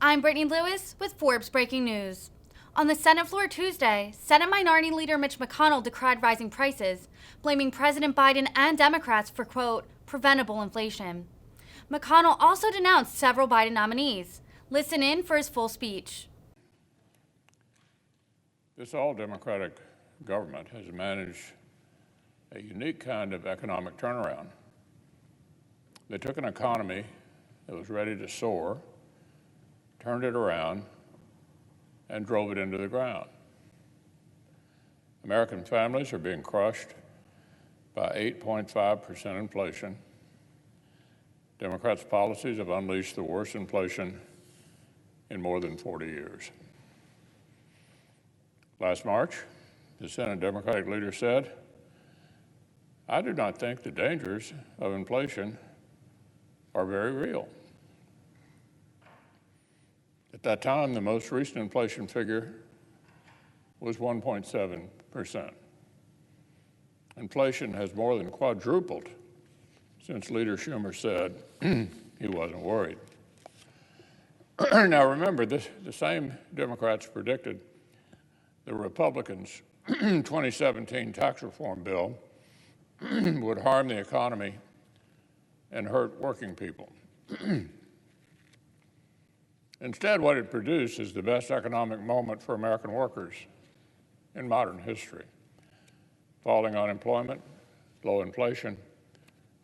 I'm Brittany Lewis with Forbes Breaking News. On the Senate floor Tuesday, Senate Minority Leader Mitch McConnell decried rising prices, blaming President Biden and Democrats for, quote, preventable inflation. McConnell also denounced several Biden nominees. Listen in for his full speech. This all-Democratic government has managed a unique kind of economic turnaround. They took an economy that was ready to soar, turned it around, and drove it into the ground. American families are being crushed by 8.5% inflation. Democrats' policies have unleashed the worst inflation in more than 40 years. Last March, the Senate Democratic leader said, "I do not think the dangers of inflation are very real." At that time, the most recent inflation figure was 1.7%. Inflation has more than quadrupled since Leader Schumer said he wasn't worried. Now remember, the same Democrats predicted the Republicans' 2017 tax reform bill would harm the economy and hurt working people. Instead, what it produced is the best economic moment for American workers in modern history. Falling unemployment, low inflation,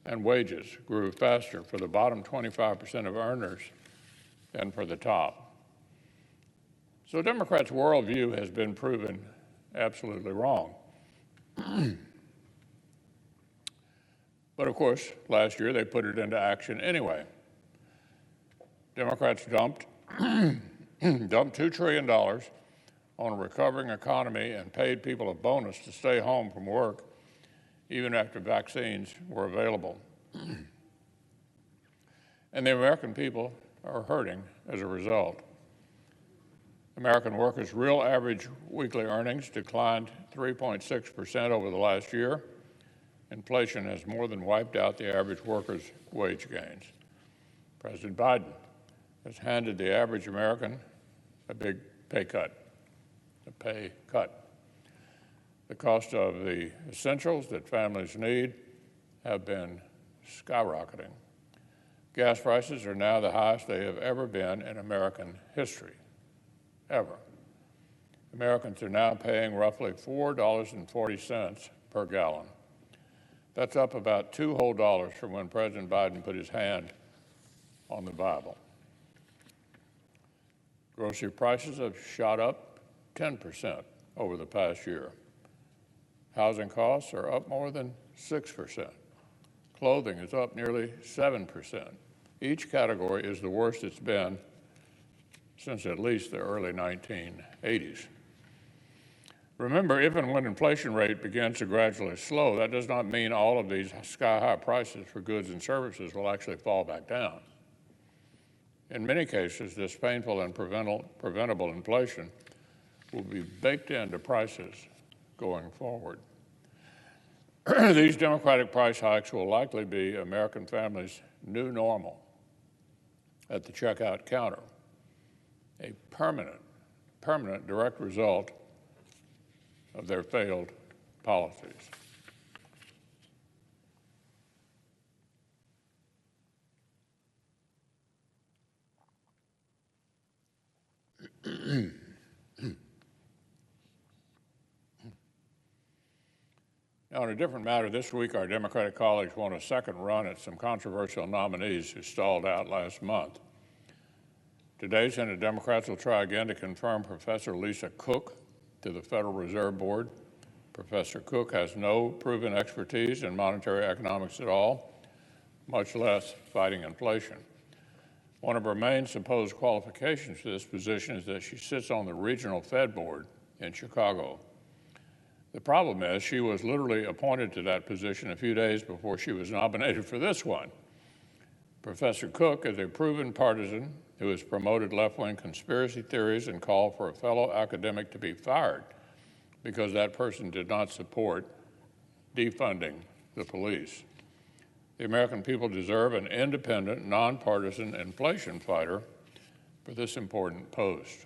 and wages grew faster for the bottom 25% of earners than for the top. So Democrats' worldview has been proven absolutely wrong. But of course, last year they put it into action anyway. Democrats dumped $2 trillion on a recovering economy and paid people a bonus to stay home from work even after vaccines were available. And the American people are hurting as a result. American workers' real average weekly earnings declined 3.6% over the last year. Inflation has more than wiped out the average worker's wage gains. President Biden has handed the average American a big pay cut. The cost of the essentials that families need have been skyrocketing. Gas prices are now the highest they have ever been in American history, ever. Americans are now paying roughly $4.40 per gallon. That's up about $2 whole from when President Biden put his hand on the Bible. Grocery prices have shot up 10% over the past year. Housing costs are up more than 6%. Clothing is up nearly 7%. Each category is the worst it's been since at least the early 1980s. Remember, even when inflation rate begins to gradually slow, that does not mean all of these sky-high prices for goods and services will actually fall back down. In many cases, this painful and preventable inflation will be baked into prices going forward. These Democratic price hikes will likely be American families' new normal at the checkout counter, a permanent direct result of their failed policies. Now, on a different matter, this week our Democratic colleagues won a second run at some controversial nominees who stalled out last month. Today, Senate Democrats will try again to confirm Professor Lisa Cook to the Federal Reserve Board. Professor Cook has no proven expertise in monetary economics at all, much less fighting inflation. One of her main supposed qualifications for this position is that she sits on the Regional Fed Board in Chicago. The problem is she was literally appointed to that position a few days before she was nominated for this one. Professor Cook is a proven partisan who has promoted left-wing conspiracy theories and called for a fellow academic to be fired because that person did not support defunding the police. The American people deserve an independent, nonpartisan inflation fighter. for this important post.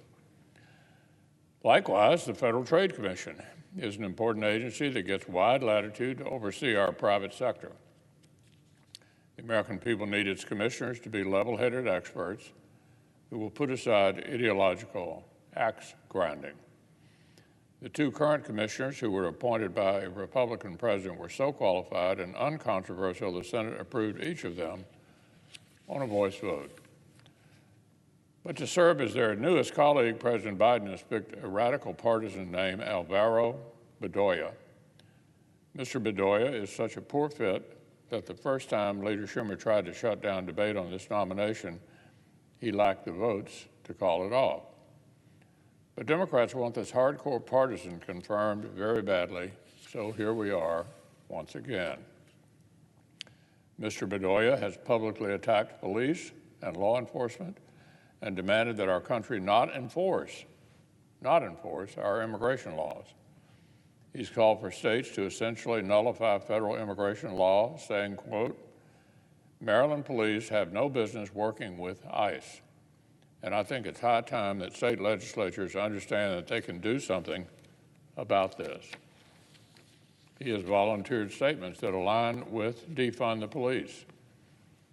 Likewise, the Federal Trade Commission is an important agency that gets wide latitude to oversee our private sector. The American people need its commissioners to be level-headed experts who will put aside ideological axe grinding. The two current commissioners who were appointed by a Republican president were so qualified and uncontroversial the Senate approved each of them on a voice vote. But to serve as their newest colleague, President Biden has picked a radical partisan named Alvaro Bedoya. Mr. Bedoya is such a poor fit that the first time Leader Schumer tried to shut down debate on this nomination, he lacked the votes to call it off. But Democrats want this hardcore partisan confirmed very badly, so here we are once again. Mr. Bedoya has publicly attacked police and law enforcement and demanded that our country not enforce our immigration laws. He's called for states to essentially nullify federal immigration law, saying, quote, Maryland police have no business working with ICE. And I think it's high time that state legislatures understand that they can do something about this. He has volunteered statements that align with defund the police,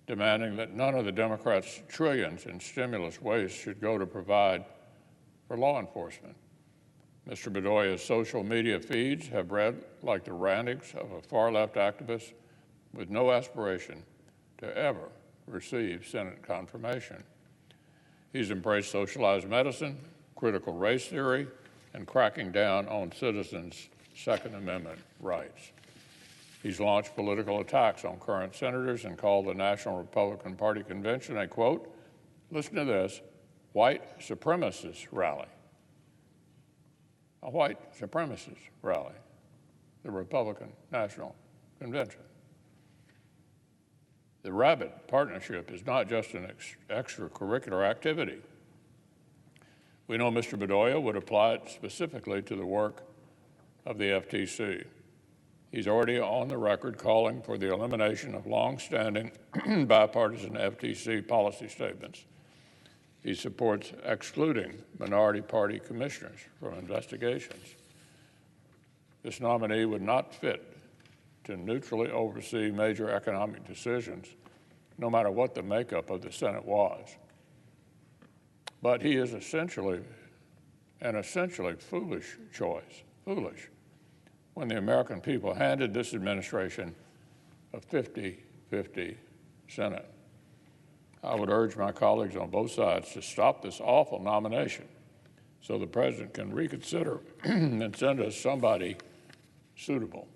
demanding that none of the Democrats' trillions in stimulus waste should go to provide for law enforcement. Mr. Bedoya's social media feeds have read like the rantings of a far-left activist with no aspiration to ever receive Senate confirmation. He's embraced socialized medicine, critical race theory, and cracking down on citizens' Second Amendment rights. He's launched political attacks on current senators and called the National Republican Party Convention a, quote, listen to this, white supremacist rally. A white supremacist rally, the Republican National Convention. The Rabbit Partnership is not just an extracurricular activity. We know Mr. Bedoya would apply it specifically to the work of the FTC. He's already on the record calling for the elimination of long-standing bipartisan FTC policy statements. He supports excluding minority party commissioners from investigations. This nominee would not fit to neutrally oversee major economic decisions, no matter what the makeup of the Senate was. But he is essentially foolish choice, when the American people handed this administration a 50-50 Senate. I would urge my colleagues on both sides to stop this awful nomination so the president can reconsider and send us somebody suitable.